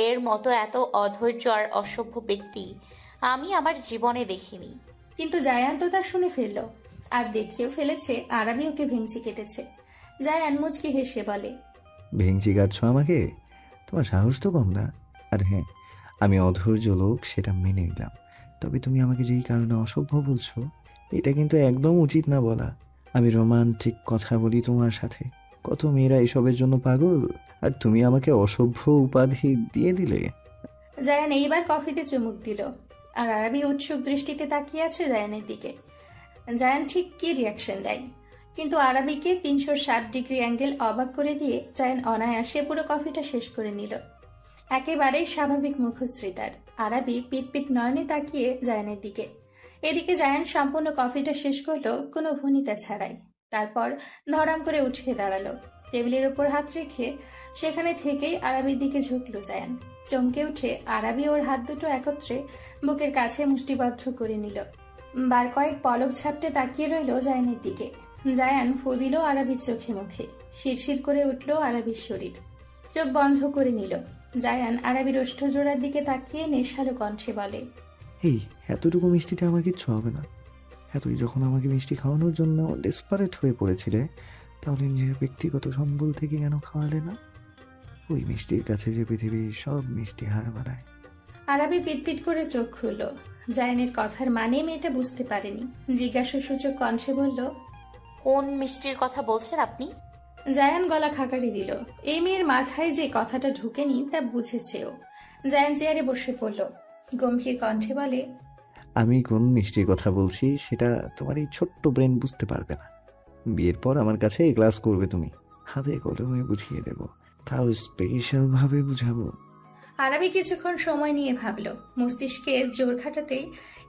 এর মতো এত অধৈর্য আর অসভ্য ব্যক্তি আমি আমার জীবনে দেখিনি। কিন্তু জায়ান তো তা শুনে ফেলল, আর দেখিয়েও ফেলেছে আরাবি ওকে ভেঙচি কেটেছে। জায়ান মুচকি হেসে বলে, ভেঙচি কাটছো আমাকে? তোমার সাহস তো কম না। আর হ্যাঁ, আমি অধৈর্য লোক, সেটা মেনে নিলাম। তবে তুমি আমাকে যেই কারণে অসভ্য বলছো, এটা কিন্তু একদম উচিত না বলা। আমি রোমান্টিক কথা বলি তোমার সাথে, কত মেয়েরা এসবের জন্য পাগল, আর তুমি আমাকে অসভ্য উপাধি দিয়ে দিলে। জায়ান এইবার কফিতে চুমুক দিল, আর আরাবি উৎসুক দৃষ্টিতে তাকিয়ে আছে জায়ানের দিকে। জায়ান ঠিক কি রিয়াকশন দেয়, কিন্তু আরাবিকে 360 ডিগ্রি অ্যাঙ্গেল অবাক করে দিয়ে জায়ান অনায়াসে পুরো কফিটা শেষ করে নিল। একেবারেই স্বাভাবিক মুখশ্রী তার। আরাবি পিটপিট নয়নে তাকিয়ে জায়ানের দিকে। এদিকে জায়ান সম্পূর্ণ কফিটা শেষ করলো কোনো ভনিতা ছাড়াই। তারপর ধরাম করে উঠে দাঁড়ালো, টেবিলের উপর হাত রেখে সেখানে থেকেই আরাবির দিকে ঝুঁকলো জায়ান। চমকে উঠে আরাবি ওর হাত দুটো একত্রে বুকের কাছে মুষ্টিবদ্ধ করে নিল। বার কয়েক পলক ঝাপটে তাকিয়ে রইল জায়ানের দিকে। জায়ান ফু দিল আরাবির চোখে মুখে। শিরশির করে উঠল আরাবির শরীর। চোখ বন্ধ করে নিল। জায়ান আরাবির ওষ্ঠজোড়ার দিকে তাকিয়ে নেশালো কণ্ঠে বলে, এই এতটুকু মিষ্টিতে আমার কিচ্ছু হবে না। এতই যখন আমাকে মিষ্টি খাওয়ানোর জন্য ডেসপারেট হয়ে পড়েছিলে, তাহলে নিজের ব্যক্তিগত সম্বল থেকে কেন খাওয়ালে না? ওই মিষ্টির কাছে যে পৃথিবীর সব মিষ্টি হার বানায়। আরাবি পিটপিট করে চোখ খুলল। জায়ানের কথার মানে মেয়েটা বুঝতে পারেনি। জিজ্ঞাসা সূচক কণ্ঠে বলল, কোন মিষ্টির কথা বলছেন আপনি? জায়ান গলা খাকারি দিল। এই মেয়ের মাথায় যে কথাটা ঢুকেনি তা বুঝেছেও। জায়ান চেয়ারে বসে পড়ল, গম্ভীর কণ্ঠে বলে, আমি কোন মিষ্টির কথা বলছি সেটা তোমার এই ছোট্ট ব্রেন বুঝতে পারবে না। বিয়ের পর আমার কাছে এই ক্লাস করবে তুমি, হাতে কলমে বুঝিয়ে দেব, তাও স্পেশাল ভাবে বুঝাবো। আরাবি কিছুক্ষণ সময় নিয়ে ভাবল। মস্তিষ্কে জোর খাটাতেই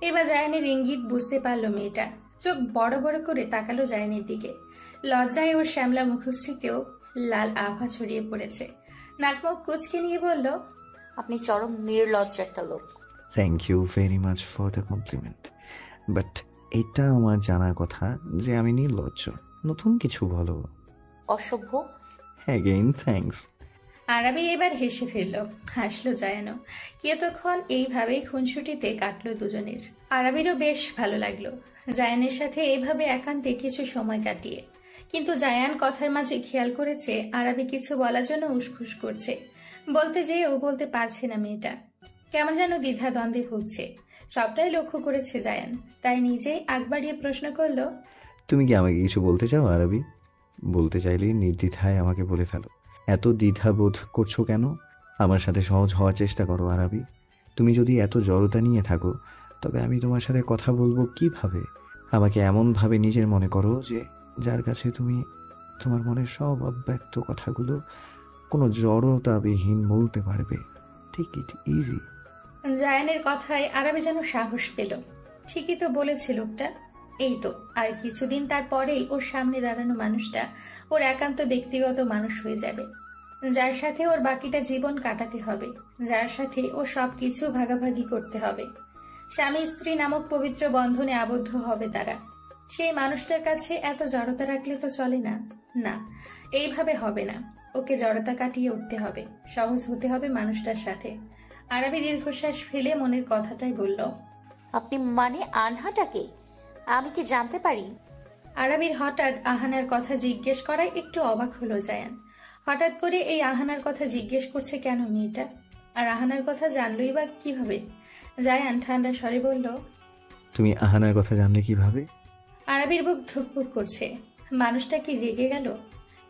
এবার জায়ানের ইঙ্গিত বুঝতে পারল মেয়েটা। চোখ বড় বড় করে তাকালো জায়ানের দিকে। লজ্জায় ওর শ্যামলা মুখশ্রীতেও লাল আভা ছড়িয়ে পড়েছে। নাকমুখ কুচকে নিয়ে বলল, আপনি চরম নির্লজ্জ একটা লোক। Thank you very much for the compliment, but এটা আমার জানার কথা যে আমি নির্লজ্জ। নতুন কিছু বলো। অসভ্য। Again thanks. আরাবি এবার হেসে ফেলল, হাসলো জায়ানও। কিয়তক্ষণ এইভাবেই খুনসুটিতে কাটলো দুজনের। আরাবিরও বেশ ভালো লাগলো জায়ানের সাথে এইভাবে একান্তে কিছু সময় কাটিয়ে। কিন্তু জায়ান কথার মাঝে খেয়াল করেছে আরাবি কিছু বলার জন্য উসখুস করছে। বলতে যেয়েও বলতে পারছে না মেয়েটা। কেমন যেন দ্বিধা দ্বন্দ্বে ভুগছে। সবটাই লক্ষ্য করেছে জায়ান, তাই নিজেই আগ বাড়িয়ে প্রশ্ন করলো, তুমি কি আমাকে কিছু বলতে চাও আরবি? বলতে চাইলে নির্দ্বিধায় আমাকে বলে ফেলো। এত দ্বিধা বোধ করছো কেন? আমার সাথে সহজ হওয়ার চেষ্টা করো আরবি। তুমি যদি এত জড়তা নিয়ে থাকো, তবে আমি তোমার সাথে কথা বলবো কিভাবে? আমাকে এমনভাবে নিজের মনে করো যে যার কাছে তুমি তোমার মনের সব অব্যক্ত কথাগুলো কোনো জড়তাবিহীন বলতে পারবে। Take it easy. জায়ানের কথায় আরাবি যেন সাহস পেল। ঠিকই তো বলেছে লোকটা। এই তো আর কিছুদিন তারপরেই ওর সামনে দাঁড়ানো মানুষটা ওর একান্ত ব্যক্তিগত মানুষ হয়ে যাবে, যার সাথে ওর বাকিটা জীবন কাটাতে হবে, যার সাথে ও সবকিছু ভাগাভাগি করতে হবে। স্বামী স্ত্রী নামক পবিত্র বন্ধনে আবদ্ধ হবে তারা। সেই মানুষটার কাছে এত জড়তা রাখলে তো চলে না। না, এইভাবে হবে না। ওকে জড়তা কাটিয়ে উঠতে হবে, সহজ হতে হবে মানুষটার সাথে। আরাবি দীর্ঘশ্বাস ফেলে মনের কথাটাই বলল, আপনি মানে আনহাটাকে? আমি কি জানতে পারি? আরাবির হঠাৎ আহানার কথা জিজ্ঞেস করায় একটু অবাক হলো জায়ান। হঠাৎ করে এই আহানার কথা জিজ্ঞেস করছে কেন মেয়েটা? আর আহানার কথা জানলই বা কিভাবে? জায়ান ঠান্ডা স্বরে বলল, তুমি আহানার কথা জানলে কিভাবে? আরাবির বুক ধুকপুক করছে। মানুষটা কি রেগে গেল?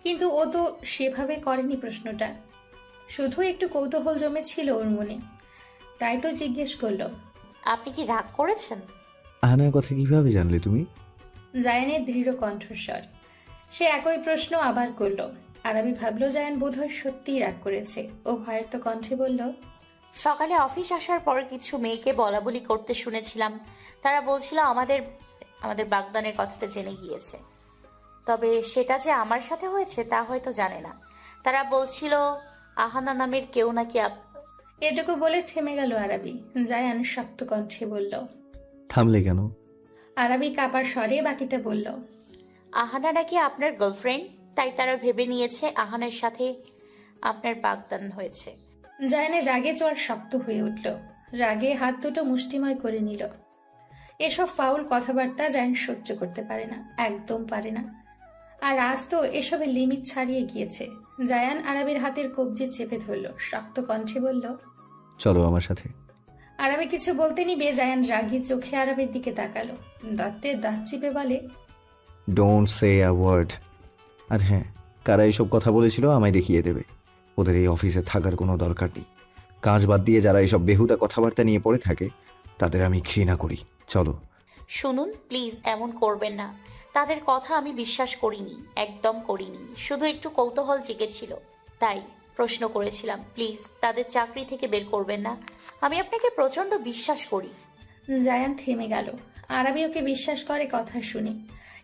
কিন্তু ও তো সেভাবে করেনি প্রশ্নটা। শুধু একটু কৌতূহল জমেছিল ওর মনে, তাই তো জিজ্ঞেস করলো, আপনি কি রাগ করেছেন? আহানার কথা কিভাবে জানলে তুমি? জায়ানের দৃঢ় কণ্ঠস্বর। সে একই প্রশ্ন আবার করল। আরাবি ভাবলো জায়ান বোধহয় সত্যিই রাগ করেছে। ও ভয়ের তো কণ্ঠে বলল, সকালে অফিস আসার পর কিছু মেয়েকে বলাবলি করতে শুনেছিলাম। তারা বলছিল আমাদের আমাদের বাগদানের কথাটা জেনে গিয়েছে, তবে সেটা যে আমার সাথে হয়েছে তা হয়তো জানে না। তারা বলছিল আহানা নামের কেউ নাকি এটুকু বলে থেমে গেল আরাবি। জায়ান শক্ত কণ্ঠে বলল, থামলে কেন? আরাবি কাপার স্বরে বাকিটা বলল, আহানা নাকি আপনার গার্লফ্রেন্ড, তাই তারা ভেবে নিয়েছে আহানের সাথে আপনার বাগদান হয়েছে। জায়ানের রাগে চোয়ার শক্ত হয়ে উঠল। রাগে হাত দুটো মুষ্টিময় করে নিল। এসব ফাউল কথাবার্তা জায়ান সহ্য করতে পারে না, একদম পারে না। আর আজ তো এসবের লিমিট ছাড়িয়ে গিয়েছে। জায়ান আরবির হাতের কবজি চেপে ধরল, শক্ত কণ্ঠে বলল, চলো আমার সাথে। আরবি কিছু বলতে নিবে জায়ান রাগী চোখে আরবের দিকে তাকালো, দাঁতে দাঁত চিপে বলে, ডোন্ট সে আ ওয়ার্ড। আর হ্যাঁ, কারা এইসব কথা বলেছিল আমায় দেখিয়ে দেবে। ওদের এই অফিসে থাকার কোনো দরকার নেই। কাজ বাদ দিয়ে যারা এইসব বেহুদা কথাবার্তা নিয়ে পড়ে থাকে তাদের আমি ঘৃণা করি। চলো। শুনুন প্লিজ, এমন করবেন না। তাদের কথা আমি বিশ্বাস করিনি, একদম করিনি। শুধু একটু কৌতূহল জেগেছিল, তাই প্রশ্ন করেছিলাম। প্লিজ তাদের চাকরি থেকে বের করবেন না। আমি আপনাকে প্রচন্ড বিশ্বাস করি। জায়ান থেমে গেল। আরবি ওকে বিশ্বাস করে কথা শুনে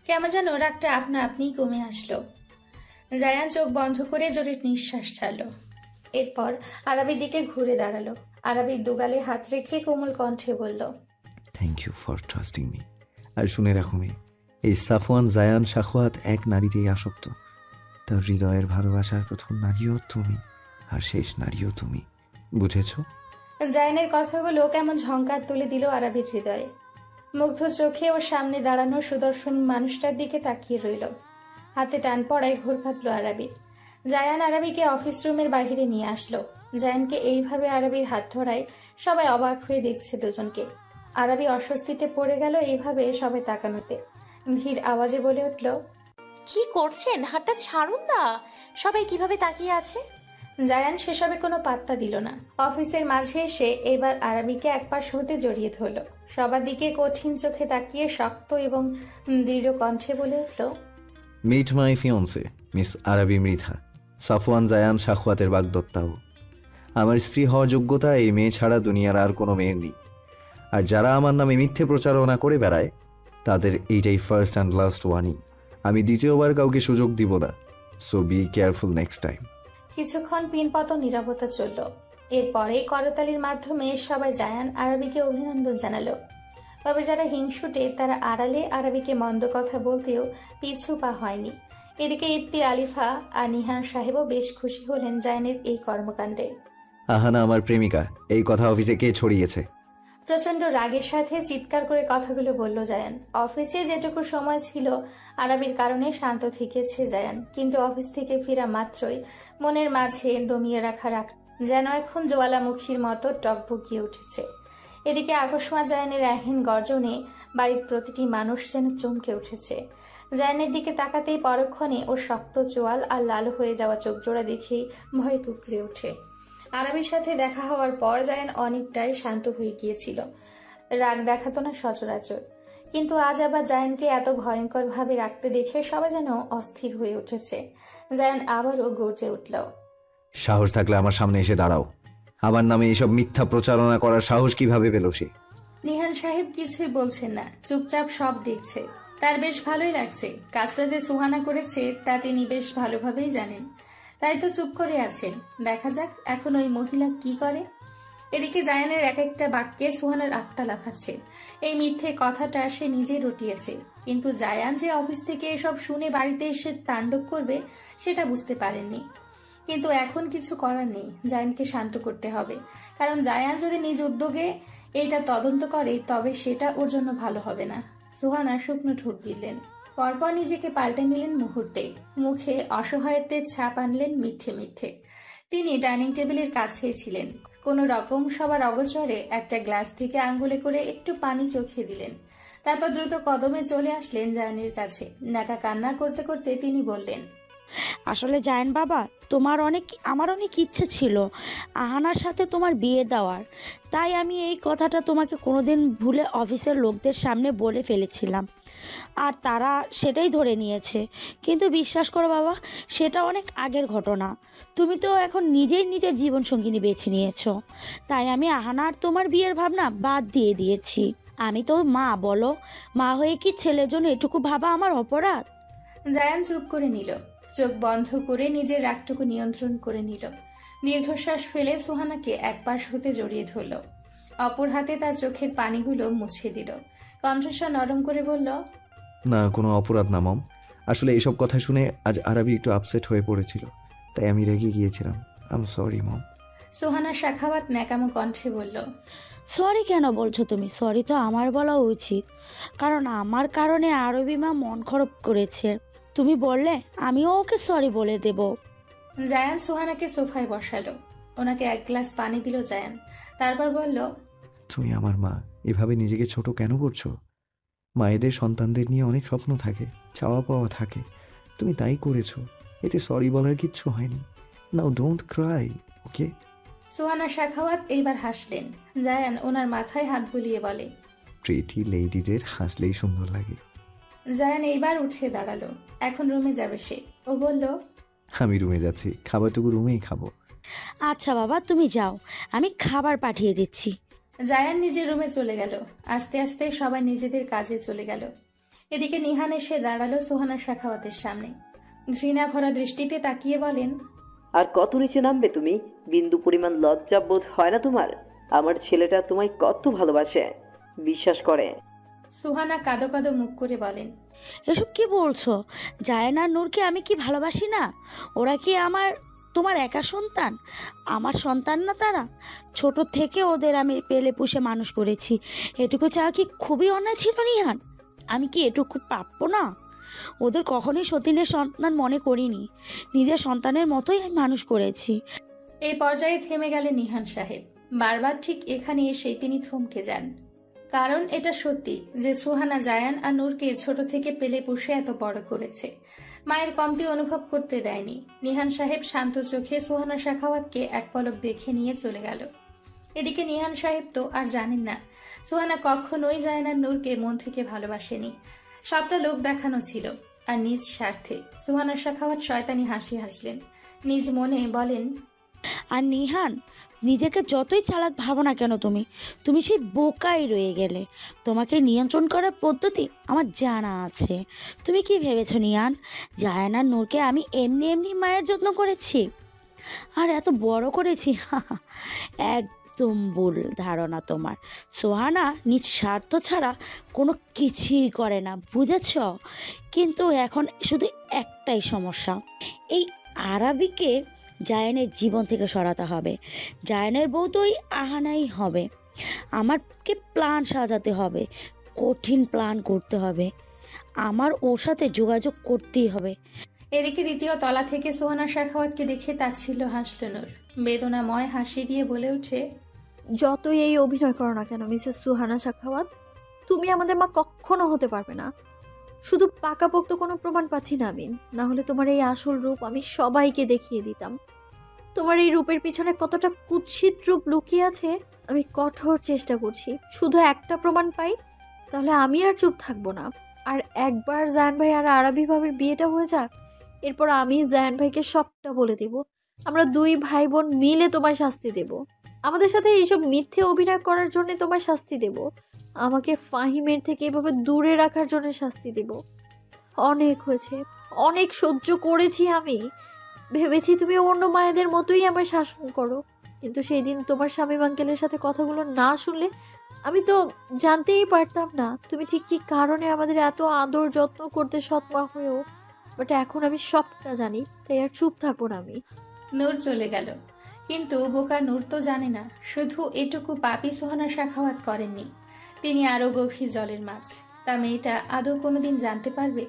কেমন যেন রাগটা আপনা আপনিই কমে আসলো। জায়ান চোখ বন্ধ করে জোরে নিঃশ্বাস ছাড়ল। এরপর আরবির দিকে ঘুরে দাঁড়ালো। আরবির দুগালে হাত রেখে কোমল কণ্ঠে বলল, thank you for trusting me. আর শুনে রাখো মেয়ে, এই সাফওয়ান জায়ান শাখওয়াত এক নারীতেই আসক্ত। তার হৃদয়ের ভালোবাসার প্রথম নারীও তুমি, আর শেষ নারীও তুমি। বুঝেছ? জায়ানের কথাগুলো কেমন ঝংকার তুলে দিল আরবির হৃদয়ে। মুগ্ধ চোখে ওর সামনে দাঁড়ানো সুদর্শন মানুষটার দিকে তাকিয়ে রইল। হাতে টান পড়ায় ঘোর কাটল আরবির। জায়ান আরবিকে অফিস রুমের বাহিরে নিয়ে আসলো। জায়ানকে এইভাবে আরবির হাত ধরায় সবাই অবাক হয়ে দেখছে দুজনকে। আরবি অস্বস্তিতে পড়ে গেল এইভাবে সবাই তাকানোতে। ধীর আওয়াজে বলে উঠল, কি করছেন? হাতটা ছাড়ুন না। সবাই কিভাবে তাকিয়ে আছে। জায়ান সেসবে কোনো পাত্তা দিল না। অফিসের মাঝে এসে এবার আরবিকে একপাশ হতে জড়িয়ে ধরল। সবার দিকে কঠিন চোখে তাকিয়ে শক্ত এবং দৃঢ় কণ্ঠে বলে উঠল, মিট মাই ফিয়ন্সে মিস আরবি মৃধা, সাফওয়ান জায়ান শাখওয়াতের বাগদত্তাও। আমার স্ত্রী হওয়ার যোগ্যতা এই মেয়ে ছাড়া দুনিয়ার আর কোনো মেয়ের নেই। আর যারা আমার নামে মিথ্যে প্রচারণা করে বেড়ায় তাদের এইটাই ফার্স্ট অ্যান্ড লাস্ট ওয়ার্নিং। আমি দ্বিতীয়বার কাউকে সুযোগ দিব না। So be careful next time. কিছুক্ষণ পিনপত নীরবতা চলল। এরপরে করতালির মাধ্যমে সবাই জায়ান আরবিকে অভিনন্দন জানালো। তবে যারা হিংসুটে তারা আড়ালে আরবিকে মন্দ কথা বলতেও পিছু পা হয়নি। এদিকে ইফতি আলিফা আর নিহান সাহেবও বেশ খুশি হলেন জায়ানের এই কর্মকাণ্ডে। আহানা আমার প্রেমিকা, এই কথা অফিসে কে ছড়িয়েছে? প্রচন্ড রাগের সাথে চিৎকার করে কথাগুলো বলল জায়ান। অফিসে যেটুকু সময় ছিল আরবির কারণে শান্ত থেকেছে জায়ান, কিন্তু অফিস থেকে ফেরা মাত্রই মনের মাঝে দমিয়ে রাখা রাগ যেন এখন জ্বালামুখীর মতো টকবকিয়ে উঠেছে। এদিকে আকস্মাৎ জায়ানের এহেন গর্জনে বাড়ির প্রতিটি মানুষ যেন চমকে উঠেছে। জায়ানের দিকে তাকাতেই পরক্ষণে ওর শক্ত চোয়াল আর লাল হয়ে যাওয়া চোখ জোড়া দেখেই ভয়ে কুঁকড়ে ওঠে। আরবির সাথে দেখা হওয়ার পর জায়ান অনেকটাই শান্ত হয়ে গিয়েছিল, রাগ দেখাতো না সচরাচর। কিন্তু আজ আবার জায়ানকে এত ভয়ঙ্কর ভাবে রাখতে দেখে সবাই যেন অস্থির হয়ে উঠেছে। জায়ান আবারও গর্জে উঠল, সাহস থাকলে আমার সামনে এসে দাঁড়াও। আমার নামে এসব মিথ্যা প্রচারণা করার সাহস কিভাবে পেল সে? নিহান সাহেব কিছুই বলছেন না, চুপচাপ সব দেখছে। তার বেশ ভালোই লাগছে। কাজটা যে সুহানা করেছে তা তিনি বেশ ভালোভাবেই জানেন, তাই তো চুপ করে আছেন। দেখা যাক এখন ওই মহিলা কি করে। এদিকে জায়ানের এক একটা বাক্যে সুহানার আত্মা লাফাচ্ছে। এই মিথ্যে কথাটা সে নিজেই রটিয়েছে, কিন্তু জায়ান যে অফিস থেকে এসব শুনে বাড়িতে এসে তাণ্ডব করবে সেটা বুঝতে পারেননি। কিন্তু এখন কিছু করার নেই, জায়ানকে শান্ত করতে হবে। কারণ জায়ান যদি নিজ উদ্যোগে এইটা তদন্ত করে তবে সেটা ওর জন্য ভালো হবে না। সুহানা শুকনো ঢোক দিলেন, পরপর নিজেকে পাল্টে নিলেন মুহূর্তে। মুখে অসহায়ত্বের ছাপ আনলেন মিথ্যে মিথ্যে। তিনি ডাইনিং টেবিলের কাছেই ছিলেন। কোনো রকম সবার অগোচরে একটা গ্লাস থেকে আঙ্গুলে করে একটু পানি চোখে দিলেন। তারপর দ্রুত কদমে চলে আসলেন জায়ানের কাছে। নাকা কান্না করতে করতে তিনি বললেন, আসলে জায়ান বাবা, আমার অনেক ইচ্ছে ছিল আহানার সাথে তোমার বিয়ে দেওয়ার। তাই আমি এই কথাটা তোমাকে কোনোদিন ভুলে অফিসের লোকদের সামনে বলে ফেলেছিলাম, আর তারা সেটাই ধরে নিয়েছে। কিন্তু বিশ্বাস করো বাবা, সেটা অনেক আগের ঘটনা। তুমি তো এখন নিজেই নিজের জীবনসঙ্গিনী বেছে নিয়েছো, তাই আমি আহানা আর তোমার বিয়ের ভাবনা বাদ দিয়ে দিয়েছি। আমি তো মা, বলো, মা হয়ে কি ছেলের জন্য এটুকু ভাবা আমার অপরাধ? জায়ান চুপ করে নিল, চোখ বন্ধ করে নিজের রাগটুকু নিয়ন্ত্রণ করে নিল। দীর্ঘশ্বাস ফেলে সুহানাকে একপাশ হতে জড়িয়ে ধরল, অপর হাতে তার চোখের পানিগুলো মুছে দিল। কণ্ঠস্বর নরম করে বলল, না, কোনো অপরাধ না মম। আসলে এইসব কথা শুনে আজ আরবি একটু আপসেট হয়ে পড়েছিল, তাই আমি রেগে গিয়েছিলাম। I am sorry mom. Suhana Shakhawat ন্যাকামো কণ্ঠে বলল, সরি কেন বলছো তুমি? সরি তো আমার বলা উচিত, কারণ আমার কারণে আরবি মা মন খারাপ করেছে। তুমি বললে আমিও ওকে সরি বলে দেব। জায়ান সুহানাকে সোফায় বসালো। ওনাকে এক গ্লাস পানি দিল জায়ান। তারপর বলল, তুমি আমার মা, এভাবে নিজেকে ছোট কেন করছো? মায়েদের সন্তানদের নিয়ে অনেক স্বপ্ন থাকে, চাওয়া পাওয়া থাকে। তুমি তাই করেছো, এতে সরি বলার কিচ্ছু হয়নি। নাও ডোন্ট ক্রাই, ওকে? সুহানা শাখাওয়াত এইবার হাসলেন। জায়ান ওনার মাথায় হাত বুলিয়ে বলে, প্রিটি লেডিদের হাসলেই সুন্দর লাগে। জায়ান এইবার উঠে দাঁড়ালো। এখন রুমে যাবে সে। ও বলল, আমি রুমে যাচ্ছি, খাবারটুকু রুমেই খাবো। আচ্ছা বাবা, তুমি যাও, আমি খাবার পাঠিয়ে দিচ্ছি। জায়ান নিজের রুমে চলে গেল। আস্তে আস্তে সবাই নিজেদের কাজে চলে গেল। এদিকে নিহান এসে দাঁড়ালো সুহানা শাখাওয়াতের সামনে। ঘৃণা ভরা দৃষ্টিতে তাকিয়ে বলেন, আর কত নিচে নামবে তুমি? বিন্দু পরিমাণ লজ্জা বোধ হয় না তোমার? আমার ছেলেটা তোমায় কত ভালোবাসে, বিশ্বাস করে। সুহানা কাঁদো কাঁদো মুখ করে বলেন, এসব কি বলছো? জায়েন আর নূরকে আমি কি ভালোবাসি না? ওরা কি তোমার একা সন্তান? আমার সন্তান না তারা? ছোট থেকে ওদের আমি পেলে পুষে মানুষ করেছি। এটুকু চাওয়া কি খুবই অন্যায় ছিল নিহান? আমি কি এটুকু প্রাপ্য না? ওদের কখনোই সতীনের সন্তান মনে করিনি, নিজের সন্তানের মতোই আমি মানুষ করেছি। এই পর্যায়ে থেমে গেলেন নিহান সাহেব। বারবার ঠিক এখানে এসে তিনি থমকে যান। কারণ এটা সত্যি যে সুহানা জায়ান আর নূরকে ছোট থেকে পেলে পুষে এত বড় করেছে, মায়ের কমতি অনুভব করতে দেয়নি। নিহান সাহেব শান্ত চোখে সুহানা শাখাওয়াতকে এক পলক দেখে নিয়ে চলে গেল। এদিকে নিহান সাহেব তো আর জানেন না সুহানা কখনোই জায়ান আর নূরকে মন থেকে ভালোবাসেনি। সবটা লোক দেখানো ছিল আর নিজ স্বার্থে। সুহানা শাখাওয়াত শয়তানি হাসি হাসলেন। নিজ মনে বলেন, আর নিহান, নিজেকে যতই চালাক ভাবো না কেন, তুমি সেই বোকাই রয়ে গেলে। তোমাকে নিয়ন্ত্রণ করার পদ্ধতি আমার জানা আছে। তুমি কি ভেবেছো নিহান, জায়ান আর নূরকে আমি এমনি এমনি মায়ের যত্ন করেছি আর এত বড় করেছি? একদম ভুল ধারণা তোমার। সোহানা নিজ স্বার্থ ছাড়া কোনো কিছুই করে না, বুঝেছ? কিন্তু এখন শুধু একটাই সমস্যা, এই আরাবিকে জায়ানের জীবন থেকে সরাতে হবে। জায়ানের বউ তো ওই আহানাই হবে। আমাকে প্ল্যান সাজাতে হবে, কঠিন প্ল্যান করতে হবে। আমার ওর সাথে যোগাযোগ করতেই হবে। এদিকে দ্বিতীয় তলা থেকে সুহানা শাখাওয়াতকে দেখে তাচ্ছিল্য হাসল নূর। বেদনাময় হাসি দিয়ে বলে ওঠে, যতই এই অভিনয় করো না কেন মিসেস সুহানা শাখাওয়াত, তুমি আমাদের মা কখনো হতে পারবে না। শুধু পাকাপোক্ত কোনো প্রমাণ পাচ্ছি না আমি, না হলে তোমার এই আসল রূপ আমি সবাইকে দেখিয়ে দিতাম। তোমার এই রূপের পিছনে কতটা কুৎসিত রূপ লুকিয়ে আছে আমি কঠোর চেষ্টা করছি। শুধু একটা প্রমাণ পাই তাহলে আমি আর চুপ থাকবো না। আর একবার জায়ান ভাই আর আরবি ভাবির বিয়েটা হয়ে যাক, এরপর আমি জায়ান ভাইকে সবটা বলে দেব। আমরা দুই ভাই বোন মিলে তোমায় শাস্তি দেব। আমাদের সাথে এইসব মিথ্যে অভিনয় করার জন্য তোমায় শাস্তি দেব। আমাকে ফাহিমের থেকে এভাবে দূরে রাখার জন্য শাস্তি দেব। অনেক হয়েছে, অনেক সহ্য করেছি আমি। ভেবেছি তুমি অন্য মায়েদের মতোই আমার শাসন করো, কিন্তু সেই দিন তোমার শামীম আঙ্কেলের সাথে কথাগুলো না শুনলে আমি তো জানতেই পারতাম না তুমি ঠিক কী কারণে আমাদের এত আদর যত্ন করতে সৎমা হয়েও। বাট এখন আমি সবটা জানি, তাই আর চুপ থাকবো না আমি। নূর চলে গেল, কিন্তু বোকা নূর তো জানে না শুধু এটুকু পাপি সুহানা শাখাওয়াত করেননি, তিনি আরো গভীর জলের মাছ। তা মেয়েটা আদৌ কোনোদিন জানতে পারবে?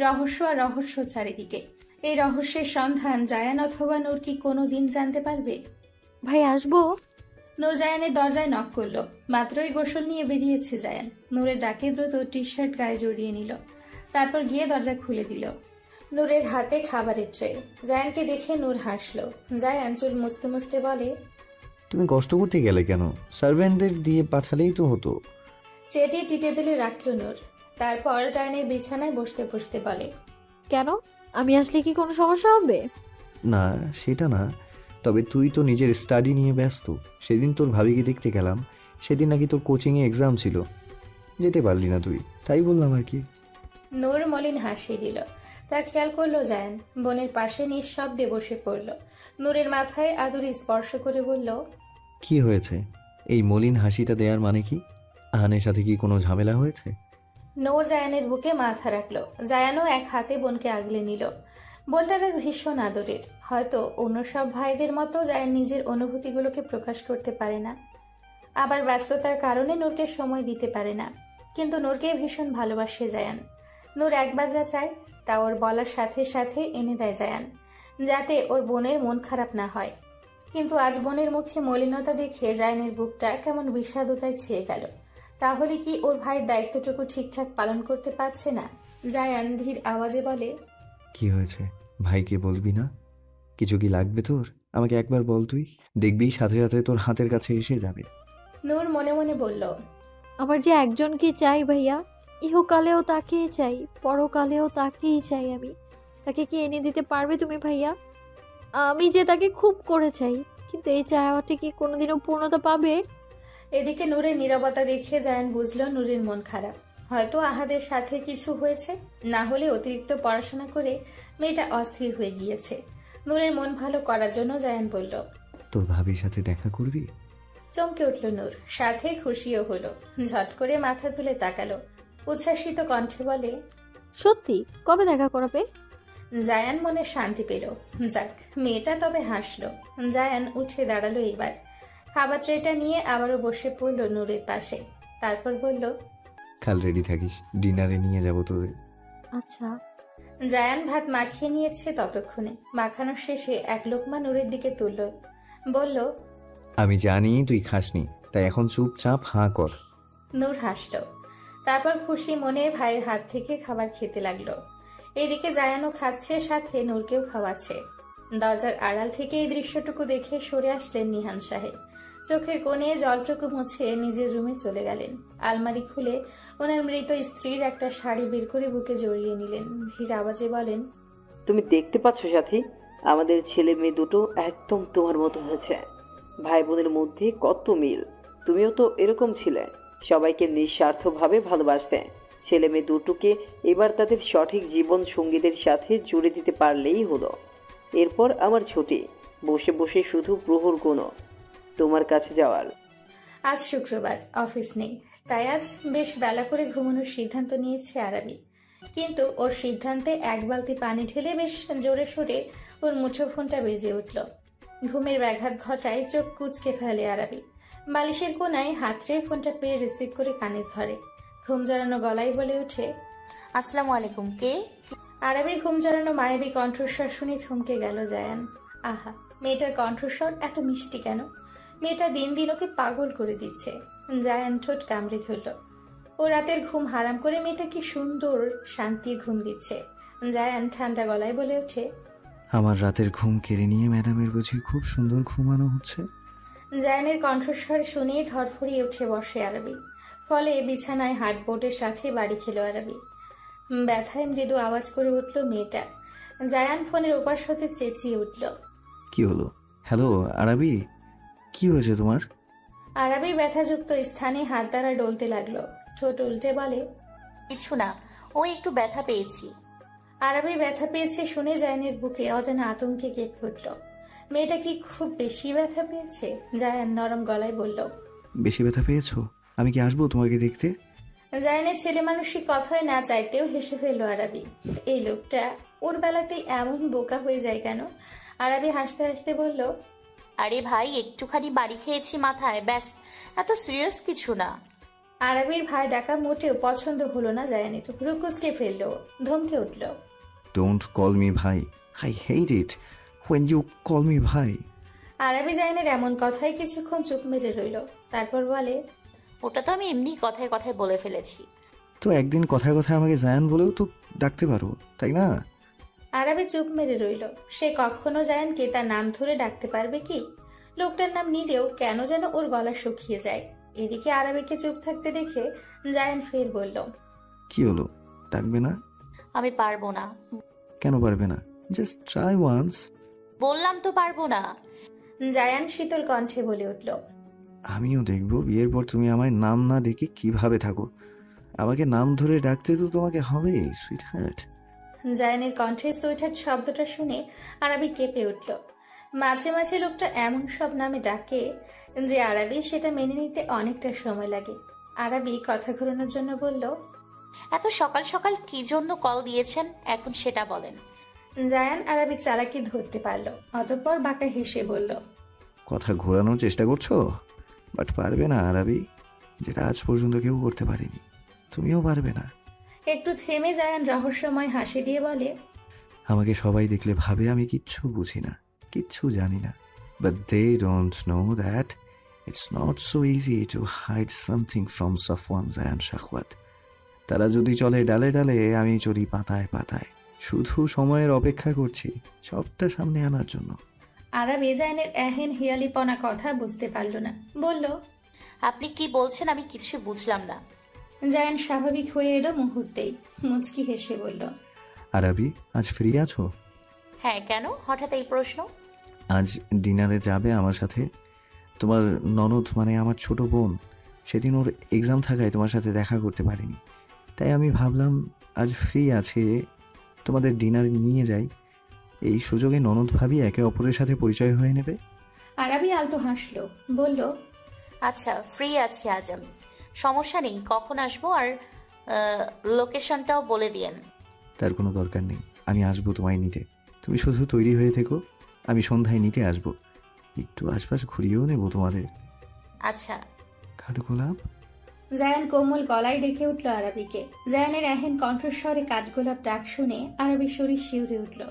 রহস্য আর রহস্য চারিদিকে। এই রহস্যের সন্ধান জায়ান অথবা নূর কি কোনোদিন জানতে পারবে? ভাই আসবো? নূর জায়ানের দরজায় নক করলো। মাত্রই গোসল নিয়ে বেরিয়েছে জায়ান। নূরের ডাকে দ্রুত টি শার্ট গায়ে জড়িয়ে নিল, তারপর গিয়ে দরজা খুলে দিল। নূরের হাতে খাবারের ট্রে। জায়ানকে দেখে নূর হাসলো। জায়ান চুল মুছতে মুছতে বলে, তুমি কষ্ট করতে গেলে কেন? সার্ভেন্টদের দিয়ে পাঠালেই তো হতো। ট্রেটি টি টেবিলে রাখলো নূর। তারপর জায়ানের বিছানায় বসতে বসতে বলে, কেন? আমি আসলে কি কোনো সমস্যা হবে? না, সেটা না, তবে তুই তো নিজের স্টাডি নিয়ে ব্যস্ত। সেদিন তোর ভাবিকে দেখতে গেলাম, সেদিন নাকি তোর কোচিংয়ে এক্সাম ছিল, যেতে পারলি না তুই, তাই বললাম আর কি। নূর মলিন হাসি দিল। তা খেয়াল করলো জায়ান। বোনের পাশে নিঃশব্দে বসে পড়ল। নূরের মাথায় আদুরি স্পর্শ করে বলল, কি হয়েছে? এই মলিন হাসিটা দেওয়ার মানে কি? আহানের সাথে কি কোনো ঝামেলা হয়েছে? নূর জায়ানের বুকে মাথা রাখলো। জায়ানও এক হাতে বোনকে আগলে নিল। বোনটা তার ভীষণ আদরের। হয়তো অন্য সব ভাইদের মতো জায়ান নিজের অনুভূতিগুলোকে প্রকাশ করতে পারে না, আবার ব্যস্ততার কারণে নূরকে সময় দিতে পারে না। কিন্তু নূরকে ভীষণ ভালোবাসে জায়ান। নূর একবার যা চায় তা ওর বলার সাথে সাথে এনে দেয় জায়ান, যাতে ওর বোনের মন খারাপ না হয়। কিন্তু আজ বোনের মুখে মলিনতা দেখে জায়ানের বুকটা কেমন বিষাদতায় ছেয়ে গেল। তাহলে কি ওর ভাইয়ের দায়িত্বটুকু ঠিকঠাক পালন করতে পারছে না? জায়ান ধীর আওয়াজে বলে, কি হয়েছে? ভাইকে বলবি না? কিছু কি লাগবে তোর? আমাকে একবার বল, তুই দেখবি সাথে সাথে তোর হাতের কাছে এসে যাবে। নূর মনে মনে বলল, আমার যে একজনকে চাই ভাইয়া, ইহকালেও তাকেই চাই, পরকালেও তাকেই চাই আমি। তাকে কি এনে দিতে পারবে তুমি ভাইয়া? আমি যে তাকে খুব করে চাই, কিন্তু এই চাওয়াটা কি কোনোদিনও পূর্ণতা পাবে? এদিকে নূরের নীরবতা দেখে জায়ান বুঝলো নূরের মন খারাপ। হয়তো আহাদের সাথে কিছু হয়েছে, না হলে অতিরিক্ত পড়াশোনা করে মেয়েটা অস্থির হয়ে গিয়েছে। নূরের মন ভালো করার জন্য জায়ান বলল, তোর ভাবির সাথে দেখা করবি? চমকে উঠল নূর, সাথে খুশিও হলো। ঝট করে মাথা তুলে তাকালো, উচ্ছ্বাসিত কণ্ঠে বলে, সত্যি? কবে দেখা করাবে? জায়ান মনে শান্তি পেল। যাক, মেয়েটা তবে হাসলো। জায়ান উঠে দাঁড়ালো। এইবার খাবার ট্রেটা নিয়ে আবারও বসে পড়ল নূরের পাশে। তারপর বলল, কাল রেডি থাকিস, ডিনারে নিয়ে যাব তোদের। আচ্ছা। জায়ান ভাত মাখিয়ে নিয়েছে ততক্ষণে। মাখানোর শেষে এক লোকমা নূরের দিকে তুলল, বলল, আমি জানি তুই খাসনি, তাই এখন চুপচাপ হাঁ কর। নূর হাসল। তারপর খুশি মনে ভাইয়ের হাত থেকে খাবার খেতে লাগলো। এদিকে জায়ানও খাচ্ছে, সাথে নূরকেও খাওয়াচ্ছে। দরজার আড়াল থেকে এই দৃশ্যটুকু দেখে সরে আসলেন নিহান সাহেব। চোখের কোণে জলটুকু মুছে নিজের রুমে চলে গেলেন। আলমারি খুলে ওনার মৃত স্ত্রীর একটা শাড়ি বের করে বুকে জড়িয়ে নিলেন। ধীর আওয়াজে বলেন, তুমি দেখতে পাচ্ছ সাথী, আমাদের ছেলে মেয়ে দুটো একদম তোমার মতো হয়েছে। ভাই বোনের মধ্যে কত মিল। তুমিও তো এরকম ছিলে, সবাইকে নিঃস্বার্থভাবে ভালোবাসতে। ছেলে মেয়ে দুটোকে এবার তাদের সঠিক জীবন সঙ্গীদের সাথে জুড়ে দিতে পারলেই হলো। এরপর আমার ছুটি, বসে বসে শুধু প্রহর গুনো তোমার কাছে যাওয়ার। আজ শুক্রবার, অফিস নেই, তাই আজ বেশ বেলা করে ঘুমানোর সিদ্ধান্ত নিয়েছে আরাবি। কিন্তু ওর সিদ্ধান্তে এক বালতি পানি ঢেলে বেশ জোরে সোরে ওর মুঠোফোনটা বেজে উঠল। ঘুমের ব্যাঘাত ঘটায় চোখ কুঁচকে ফেলে আরাবি। বালিশের কোনায় হাত রেখে ফোনটা পেয়ে রিসিভ করে কানে ধরে। ঘুম জড়ানো গলায় বলে ওঠে, আসসালামু আলাইকুম, কে? আরাবির ঘুম জড়ানো মায়াবী কণ্ঠস্বর শুনে থমকে গেল জায়ান। আহা, মেয়েটার কণ্ঠস্বর এত মিষ্টি কেন? মেয়েটা দিন দিন ওকে পাগল করে দিচ্ছে। জায়ান ঠোঁট কামড়ে ধরল। ও রাতের ঘুম হারাম করে মেয়েটা কি সুন্দর শান্তির ঘুম দিচ্ছে। জায়ান ঠান্ডা গলায় বলে ওঠে, আমার রাতের ঘুম কেড়ে নিয়ে ম্যাডামের বুঝি খুব সুন্দর ঘুমানো হচ্ছে। জায়ানের কণ্ঠস্বর শুনে ধরফড়িয়ে উঠে বসে আরবি। ফলে বিছানায় হার্ডবোর্ডের সাথে বাড়ি খেল আরবি। ব্যথায় মৃদু আওয়াজ করে উঠল মেয়েটা। জায়ান ফোনের ওপাশ হতে চেঁচিয়ে উঠল, কি হলো? হ্যালো আরাবি, কি হয়েছে তোমার? আরবি ব্যথাযুক্ত স্থানে হাত দ্বারা ডলতে লাগলো। ঠোঁট উল্টে বলে, কিছু না, ও একটু ব্যথা পেয়েছি। আরবি ব্যথা পেয়েছে শুনে জায়ানের বুকে অজানা আতঙ্কে কেঁপে উঠল। মেয়েটা কি খুব বেশি ব্যথা পেয়েছে? জায়ান নরম গলায় বলল, বেশি ব্যথা পেয়েছো? আমি কি আসবো তোমাকে দেখতে? জায়ানের ছেলে মানুষই কথায় না চাইতেও হেসে ফেললো আরবি। এই লোকটা ওর বেলাতেই এমন বোকা হয়ে যায় কেন? আরবি হাসতে হাসতে বলল, আরে ভাই, একটুখানি বাড়ি খেয়েছি মাথায়, ব্যাস, এত সিরিয়াস কিছু না। আরবির ভাই ডাকা মোটেও পছন্দ হলো না জায়ানের। রুকুচকে ফেললো, ধমকে উঠল, ডোন্ট কল মি ভাই, I hate it when you call me ভাই। আরবি জায়ানের এমন কথায় কিছুক্ষণ চুপ মেরে রইল। তারপর বলে, ওটা তো আমি এমনি কথায় কথায় বলে ফেলেছি। তো একদিন কথায় কথায় আমাকে জায়ান বলেও তো ডাকতে পারো, তাই না? আরবি চুপ মেরে রইল। সে কখনো জায়ানকে তার নাম ধরে ডাকতে পারবে কি? লোকটার নাম নিলেও কেন যেন ওর গলা শুকিয়ে যায়। এদিকে আরবিকে চুপ থাকতে দেখে জায়ান ফের বলল, কি হলো, ডাকবে না? আমি পারবো না। কেন পারবে না? Just try once. বললাম তো পারবো না। জায়ান শীতল কণ্ঠে বলে উঠল, আমিও দেখবো বিয়ের পর তুমি আমায় নাম না ডেকে কিভাবে থাকো। আমাকে নাম ধরে ডাকতে তো তোমাকে হবে, সুইট হার্ট। জায়ানের কণ্ঠে সুইটহার্ট শব্দটা শুনে আরবি কেঁপে উঠল। মাঝে মাঝে লোকটা এমন সব নামে ডাকে যে আরবি সেটা মেনে নিতে অনেকটা সময় লাগে। আরবি কথা ঘোরানোর জন্য বলল, এত সকাল সকাল কি জন্য কল দিয়েছেন এখন সেটা বলেন। জায়ান আরাবির চালাকি ধরতে পারল, অতঃপর বাঁকা হেসে বলল, কথা ঘোরানোর চেষ্টা করছো, বাট পারবে না আরাবি, যেটা আজ পর্যন্ত কেউ করতে পারেনি, তুমিও পারবে না। একটু থেমে জায়ান রহস্যময় হাসি দিয়ে বলে, আমাকে সবাই দেখলে ভাবে আমি কিচ্ছু বুঝি না, কিচ্ছু জানি না, but they don't know that it's not so easy to hide something from Safwan Zayan Shakhawat. তারা যদি চলে ডালে ডালে, আমি চলি পাতায় পাতায়, শুধু সময়ের অপেক্ষা করছি সবটা সামনে আনার জন্য। আরাবি জায়ানের এহেন হিয়ালিপনা কথা বুঝতে পারল না, বলল, আপনি কি বলছেন আমি কিছু বুঝলাম না। জায়ান স্বাভাবিক হয়ে এলো মুহূর্তেই, মুচকি হেসে বলল, আরাবি, আজ ফ্রি আছো? হ্যাঁ, কেন হঠাৎ এই প্রশ্ন? আজ ডিনারে যাবে আমার সাথে? তোমার ননদ মানে আমার ছোট বোন, সেদিন ওর এক্সাম থাকায় তোমার সাথে দেখা করতে পারিনি, তাই আমি ভাবলাম আজ ফ্রি আছে, তোমাদের ডিনার নিয়ে যাই। এই সুযোগে ননদ ভাবি একে অপরের সাথে পরিচয় হয়ে নেবে। আরাবি আলতো হাসলো, বলল, আচ্ছা, ফ্রি আছি আজ আমি, সমস্যা নেই। কখন আসবো আর লোকেশনটাও বলে দিয়েন। তার কোনো দরকার নেই, আমি আসবো তোমায় নিতে, তুমি শুধু তৈরি হয়ে থেকো, আমি সন্ধ্যায় নিতে আসবো, একটু আশপাশ ঘুরিয়েও নেবো তোমাদের। আচ্ছা। কাঠগোলাপ। জায়ান কোমল গলায় ডেকে উঠল আরাবিকে। জায়ানের এহেন কণ্ঠস্বরে কাঠগোলাপ ডাক শুনে আরাবির শরীর শিউরে উঠল।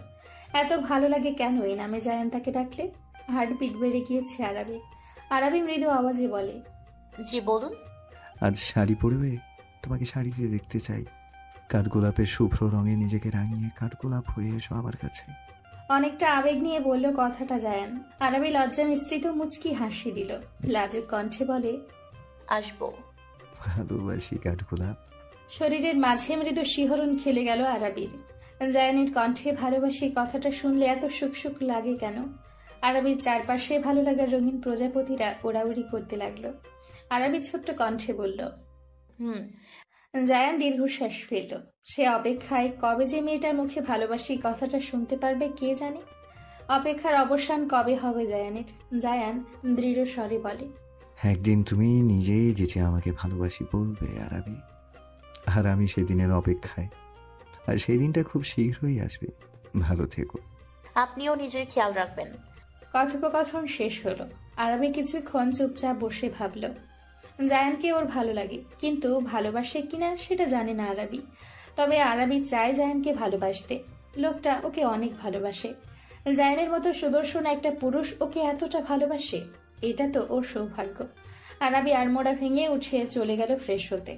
এত ভালো লাগে কেন এই নামে জায়ান তাকে ডাকলে? হার্টবিট বেড়ে গিয়েছে আরাবির। আরাবি মৃদু আওয়াজে বলে, জি বলুন। আজ শাড়ি পরবে? তোমাকে শাড়িতে দেখতে চাই। কাঠগোলাপের শুভ্র রঙে নিজেকে রাঙিয়ে কাঠগোলাপ হয়ে এসো আমার কাছে। অনেকটা আবেগ নিয়ে বলল কথাটা জায়ান। আরাবি লজ্জা মিশ্রিত মুচকি হাসি দিল, লাজুক কণ্ঠে বলে, আসবো। ভালোবাসি কাঠগোলাপ। শরীরের মাঝে মৃদু শিহরণ খেলে গেল আরাবির। জায়ানের কণ্ঠে ভালোবাসি কথাটা শুনলে এত সুখ সুখ লাগে কেন? আরাবির চারপাশে ভালো লাগার রঙিন প্রজাপতিরা ওড়াউড়ি করতে লাগলো। আরাবি ছোট্ট কণ্ঠে বলল, জায়ান দীর্ঘশ্বাস ফেলল। সে অপেক্ষায়, কবে যে মেয়েটার মুখে ভালোবাসি কথাটা শুনতে পারবে কে জানে। অপেক্ষার অবসান কবে হবে জায়ানের? জায়ান দৃঢ় স্বরে বলে, একদিন তুমি নিজেই যেচে আমাকে ভালোবাসি বলবে আরাবি, আর আমি সেদিনের অপেক্ষায়। আর সেই দিনটা খুব শীঘ্রই আসবে। ভালো থেকো। আপনিও নিজের খেয়াল রাখবেন। কথোপকথন শেষ হলো। আরাবি কিছুক্ষণ চুপচাপ বসে ভাবল। জায়ানকে ওর ভালো লাগে, কিন্তু ভালোবাসে কিনা সেটা জানে না আরাবি। তবে আরাবি চায় জায়ানকে ভালোবাসতে। লোকটা ওকে অনেক ভালোবাসে। জায়ানের মতো সুদর্শন একটা পুরুষ ওকে এতটা ভালোবাসে, এটা তো ওর সৌভাগ্য। আরাবি আড়মোড়া ভেঙে উঠে চলে গেল ফ্রেশ হতে।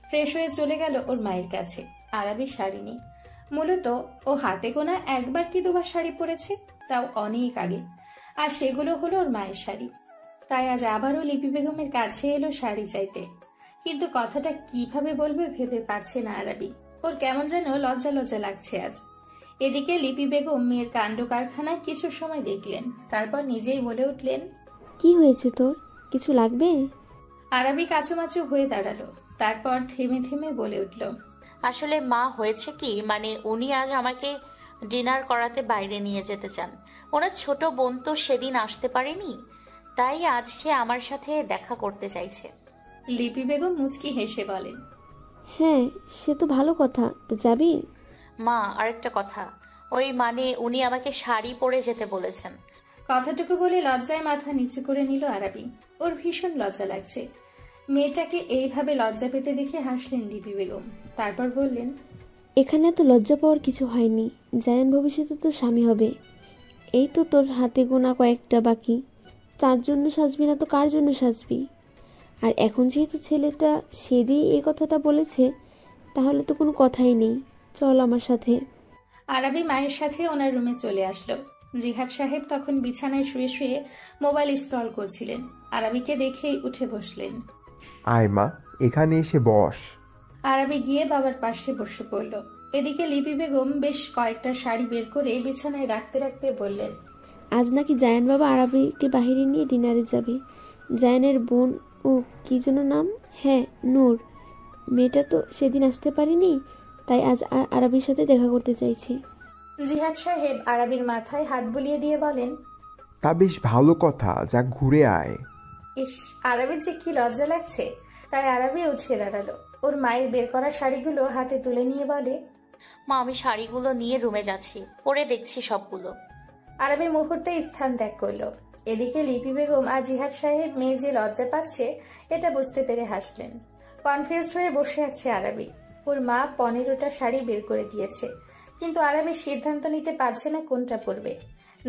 ফ্রেশ হয়ে চলে গেল ওর মায়ের কাছে। আরাবি শাড়ি নেই। মূলত ও হাতে গোনা একবার কি দুবার শাড়ি পরেছে, তাও অনেক আগে। আর সেগুলো হলো ওর মায়ের শাড়ি। তাই আজ আবারও লিপি বেগমের কাছে এলো শাড়ি চাইতে। কিন্তু কথাটা কিভাবে বলবে ভেবে পাচ্ছে না আরাবি। ওর কেমন যেন লজ্জা লজ্জা লাগছে আজ। এদিকে লিপি বেগম মেয়ের কাণ্ড কারখানায় কিছু সময় দেখলেন, তারপর নিজেই বলে উঠলেন, কি হয়েছে তোর, কিছু লাগবে? আরাবি কাচুমাচু হয়ে দাঁড়ালো, তারপর থেমে থেমে বলে উঠল, আসলে মা, হয়েছে কি, মানে উনি আজ আমাকে ডিনার করাতে বাইরে নিয়ে যেতে চান। ওনার ছোট বোন তো সেদিন আসতে পারেনি, তাই আজ সে আমার সাথে দেখা করতে চাইছে। লিপি বেগম মুচকি হেসে বলেন, হ্যাঁ সে তো ভালো কথা, তো যাবি? মা, আরেকটা কথা, ওই মানে উনি আমাকে শাড়ি পরে যেতে বলেছেন। কথাটুকু বলে লজ্জায় মাথা নিচু করে নিল আরাবি। ওর ভীষণ লজ্জা লাগছে। মেয়েটাকে এইভাবে লজ্জা পেতে দেখে হাসলেন লিপি বেগম। তারপর বললেন, এখানে তো লজ্জা পাওয়ার কিছু হয়নি। জায়ান ভবিষ্যতে তোর স্বামী হবে, এই তো তোর হাতে গোনা কয়েকটা বাকি। তার জন্য সাজবি না তো কার জন্য সাজবি? আর এখন যেহেতু ছেলেটা সেদিন এই কথাটা বলেছে, তাহলে তো কোনো কথাই নেই, চল আমার সাথে। আরাবি মায়ের সাথে ওনার রুমে চলে আসলো। জিহাদ সাহেব তখন বিছানায় শুয়ে শুয়ে মোবাইল স্ক্রল করছিলেন। আরাবিকে দেখেই উঠে বসলেন। আয় মা, এখানে এসে বস। আরাবি গিয়ে বাবার পাশে বসে পড়ল। এদিকে লিপি বেগম বেশ কয়েকটা শাড়ি বের করে বিছানায় রাখতে রাখতে বললেন, আজ নাকি জায়ান বাবা আরাবিকে বাহিরে নিয়ে ডিনারে যাবে। জায়ানের বোন, ও কি যেন নাম, হ্যাঁ নূর, মেয়েটা তো সেদিন আসতে পারেনি, তাই আজ আরাবির সাথে দেখা করতে চাইছে। জিহাদ সাহেব আরাবির মাথায় হাত বুলিয়ে দিয়ে বলেন, তা বেশ ভালো কথা, যা ঘুরে আয়। ইস, আরাবির যে কি লজ্জা লাগছে। তাই আরাবি উঠে দাঁড়ালো। ওর মায়ের বের করা শাড়িগুলো হাতে তুলে নিয়ে বলে, মা আমি শাড়িগুলো নিয়ে রুমে যাচ্ছি, পরে দেখছি সবগুলো। আরবি মুহূর্তে স্থান ত্যাগ করলো। এদিকে লিপি বেগম আর জিহাদ সাহেব মেয়ে যে লজ্জা পাচ্ছে এটা বুঝতে পেরে হাসলেন। কনফিউজড হয়ে বসে আছে আরবি। ওর মা 15টা শাড়ি বের করে দিয়েছে, কিন্তু আরবি সিদ্ধান্ত নিতে পারছে না কোনটা পরবে।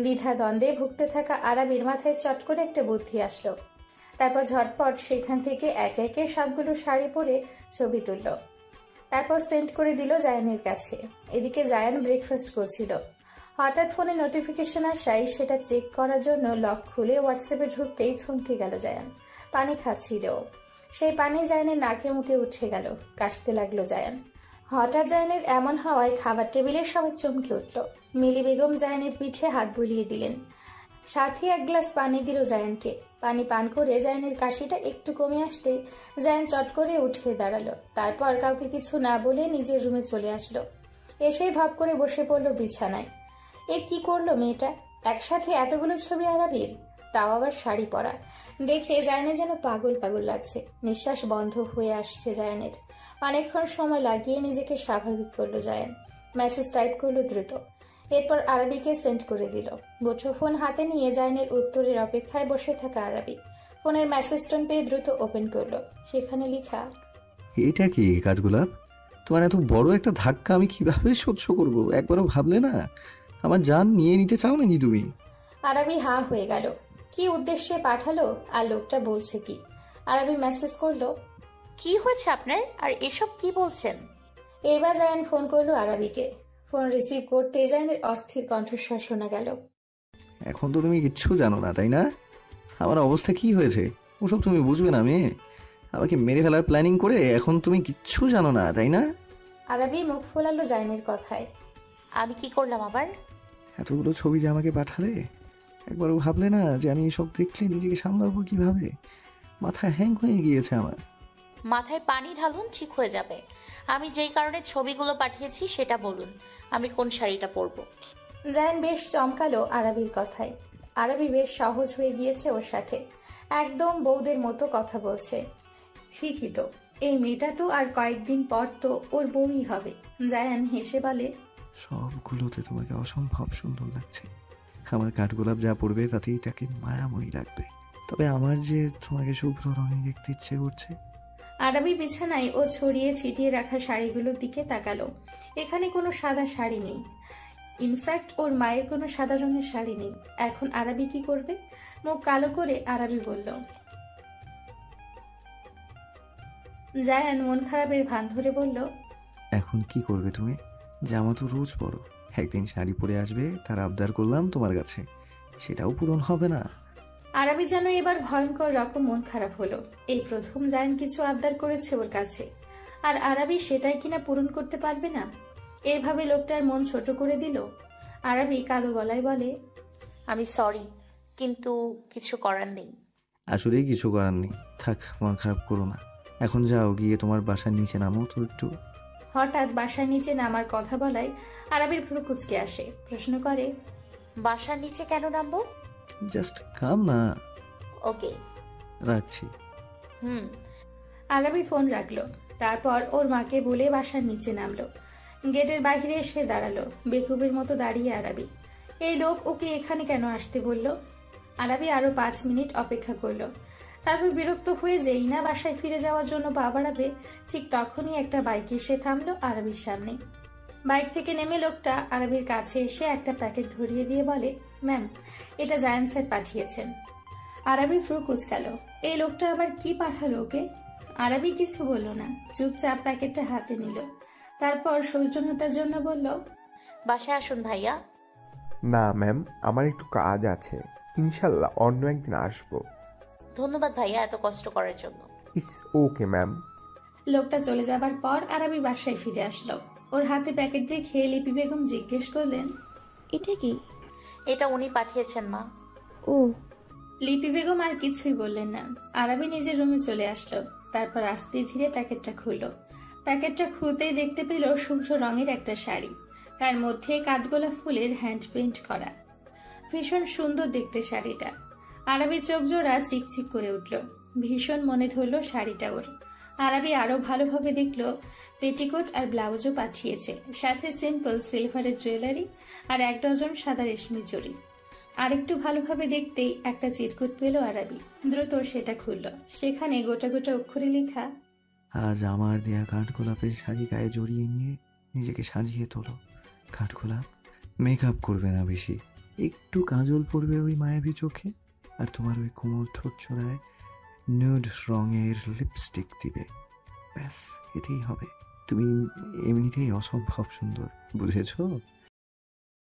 দ্বিধা দ্বন্দ্বে ভুগতে থাকা আরবির মাথায় চট করে একটা বুদ্ধি আসলো। তারপর ঝটপট সেখান থেকে একে একে সবগুলো শাড়ি পরে ছবি তুলল। তারপর সেন্ড করে দিল জায়ানের কাছে। এদিকে জায়ান ব্রেকফাস্ট করছিল। হঠাৎ ফোনে নোটিফিকেশন আসায় সেটা চেক করার জন্য লক খুলে হোয়াটসঅ্যাপে ঢুকতেই থমকে গেল জায়ান। পানি খাচ্ছিল। সেই পানি জায়ানের নাকে মুখে উঠে গেল। কাশতে লাগলো জায়ান। হঠাৎ জায়ানের এমন হওয়ায় খাবার টেবিলে সবাই চমকে উঠল। মিলি বেগম জায়ানের পিঠে হাত বুলিয়ে দিলেন, সাথে এক গ্লাস পানি দিল জায়ানকে। পানি পান করে জায়ানের কাশিটা একটু কমে আসতে জায়ান চট করে উঠে দাঁড়ালো। তারপর কাউকে কিছু না বলে নিজের রুমে চলে আসলো। এসেই ধপ করে বসে পড়লো বিছানায়। এ কি করলো মেয়েটা? একসাথে এতগুলো ছবি আরবির, তাও আবার শাড়ি পরা। দেখে জায়ানের যেন পাগল পাগল লাগছে। নিঃশ্বাস বন্ধ হয়ে আসছে জায়ানের। অনেকক্ষণ সময় লাগিয়ে নিজেকে স্বাভাবিক করলো জায়ান। মেসেজ টাইপ করলো দ্রুত। এরপর আরবিকে সেন্ড করে দিল। মুঠোফোন হাতে নিয়ে জায়ানের উত্তরের অপেক্ষায় বসে থাকা আরবি ফোনের মেসেজ টোন পেয়ে দ্রুত ওপেন করলো। সেখানে লেখা, এটা কি কাঠগোলাপ? তোমার এত বড় একটা ধাক্কা আমি কিভাবে সহ্য করব? একবারও ভাবলে না আমার জান নিয়ে নিতে চাও নাকি তুমি? আরবি হাঁ হয়ে গেল। কি উদ্দেশ্যে পাঠালো আর লোকটা বলছে কি? আরবি মেসেজ করলো, কি হয়েছে আপনার? আর এসব কি বলছেন? এবার জায়ান ফোন করলো আরবিকে। ফোন রিসিভ করতে জায়ানের অস্থির কণ্ঠস্বর শোনা গেল। এখন তো তুমি কিচ্ছু জানো না, তাই না? আমার অবস্থা কি হয়েছে ওসব তুমি বুঝবে না মেয়ে। আমাকে মেরে ফেলার প্ল্যানিং করে এখন তুমি কিচ্ছু জানো না, তাই না? আরবি মুখ ফোলালো জায়ানের কথায়। আমি কি করলাম আবার? এতগুলো ছবি যে আমাকে পাঠালে, একবারও ভাবলে না যে আমি এসব দেখলে নিজেকে সামলাবো কিভাবে? মাথা হ্যাং হয়ে গিয়েছে আমার। মাথায় পানি ঢালুন, ঠিক হয়ে যাবে। আমি যেই কারণে ছবিগুলো পাঠিয়েছি সেটা বলুন, আমি কোন শাড়িটা পরবো। জায়ান বেশ চমকালো আরবির কথায়। আরবি বেশ সহজ হয়ে গিয়েছে ওর সাথে। একদম বউদের মতো কথা বলছে। ঠিকই তো, এই মেয়েটা তো আর কয়েকদিন পর তো ওর বউই হবে। জায়ান হেসে বলে, সবগুলোতে তোমাকে অসম্ভব সুন্দর লাগছে। আমার কাঠগোলাপ যা পড়বে তাতেই তাকে মায়াময়ী লাগবে। তবে আমার যে তোমাকে শুভ্র রঙে দেখতে ইচ্ছে করছে। আরবি বিছানায় ও ছড়িয়ে ছিটিয়ে রাখা শাড়িগুলোর দিকে তাকালো। এখানে কোনো সাদা শাড়ি নেই। ইনফ্যাক্ট ওর মায়ের কোনো সাদা রঙের শাড়ি নেই। এখন আরবি কি করবে? মুখ কালো করে আরবি বলল। জায়ান মন খারাপের ভান ধরে বলল, এখন কি করবে তুমি? জামা তো রোজ পরো, একদিন শাড়ি পরে আসবে, তার আবদার করলাম তোমার কাছে, সেটাও পূরণ হবে না। আরবি যেন এবার ভয়ঙ্কর রকম মন খারাপ হলো। এই প্রথম জায়ান কিছু আবদার করেছে ওর কাছে, আর আরবি সেটাই কিনা পূরণ করতে পারবে না। এইভাবে লোকটার মন ছোট করে দিল। আরবি কালো গলায় বলে, আমি সরি, কিন্তু কিছু করার নেই। আসলেই কিছু করার নেই। থাক, মন খারাপ করো না। এখন যাও, গিয়ে তোমার বাসার নিচে নামো তো একটু। হঠাৎ বাসার নিচে নামার কথা বলায় আরবির ভ্রু কুঁচকে আসে। প্রশ্ন করে, বাসার নিচে কেন নামবো? জাস্ট কাম না। ওকে, রাখছি। আরবি ফোন রাখলো। তারপর ওর মাকে বলে বাসার নিচে নামলো। গেটের বাইরে এসে দাঁড়ালো। বেকুবের মতো দাঁড়িয়ে আরবি। এই লোক ওকে এখানে কেন আসতে বলল? আরবি আরো 5 মিনিট অপেক্ষা করলো। তারপর বিরক্ত হয়ে যেই না বাসায় ফিরে যাওয়ার জন্য পা বাড়াবে, ঠিক তখনই একটা বাইক এসে থামলো আরবির সামনে। বাইক থেকে নেমে লোকটা আরবির কাছে এসে একটা প্যাকেট ধরিয়ে দিয়ে বলে, ম্যাম, এটা জায়ান স্যার পাঠিয়েছেন। আরবি ভ্রু কুঁচকাল। এই লোকটা আবার কি পাঠালো ওকে? আরবি কিছু বলল না, চুপচাপ প্যাকেটটা হাতে নিল। তারপর সৌজন্যতার জন্য বলল, বাসায় আসুন ভাইয়া। না ম্যাম, আমার একটু কাজ আছে, ইনশাল্লাহ অন্য একদিন আসবো। ধন্যবাদ ভাইয়া এত কষ্ট করার জন্য। It's okay ma'am. লোকটা চলে যাবার পর আরবি বাসায় ফিরে আসলো। ওর হাতে প্যাকেট দেখে লিপি বেগম জিজ্ঞেস করলেন, এটা কি? এটা উনি পাঠিয়েছেন মা। ও। লিপি বেগম আর কিছুই বললেন না। আরবি নিজের রুমে চলে আসলো। তারপর আস্তে ধীরে প্যাকেটটা খুললো। প্যাকেটটা খুলতেই দেখতে পেল শুভ্র রঙের একটা শাড়ি, তার মধ্যে কাঠগোলাপ ফুলের হ্যান্ড পেইন্ট করা। ভীষণ সুন্দর দেখতে শাড়িটা। আরবির চোখ জোড়া চিকচিক করে উঠল। ভীষণ মনে ধরল শাড়িটা ওর। আরবি আরো ভালোভাবে দেখলো পেটিকোট আর ব্লাউজও পাঠিয়েছে, সাথে সিম্পল সিলভারের জুয়েলারি আর 1 ডজন সাদা রেশমি জড়ি। আরেকটু ভালোভাবে দেখতেই একটা চিরকুট পেল আরাবি। দ্রুত সেটা খুলল। সেখানে গোটা গোটা অক্ষরে লেখা, আজ আমার দেয়া কাঠগোলাপের শাড়ি গায়ে জড়িয়ে নিয়ে নিজেকে সাজিয়ে তোলো। কাঠগোলাপ মেকআপ করবে না বেশি, একটু কাজল পড়বে ওই মায়াবী চোখে, আর তোমার ওই কোমল ঠোঁট ছড়ায় নুড রঙের লিপস্টিক দিবে। ব্যাস, এতেই হবে। তুমি এমনিতেই অসম্ভব সুন্দর, বুঝেছো?